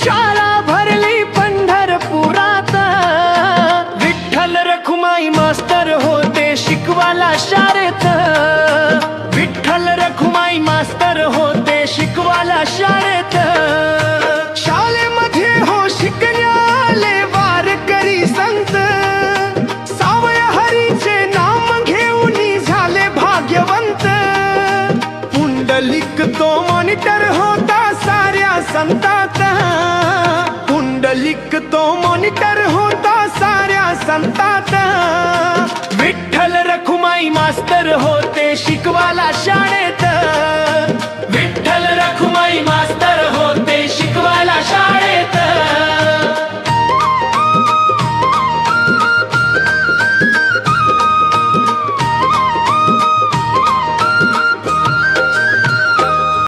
शाळा भरली पंढरपुरात, विठ्ठल रखुमाई मास्तर होते शिकवाला शाळेत, विठ्ठल रखुमाई मास्तर होते शिकवाला शाळेत। शाळेमध्ये हो शिकण्याले वारकरी संत, सावय हरीचे नाम घेऊन झाले भाग्यवंत। पुंडलिक तो मॉनिटर होता साऱ्या संतात, पुंडलिक तो मॉनिटर होता साऱ्या संतात। विठ्ठल रखुमाई मास्तर होते शिकवाला शाळेत,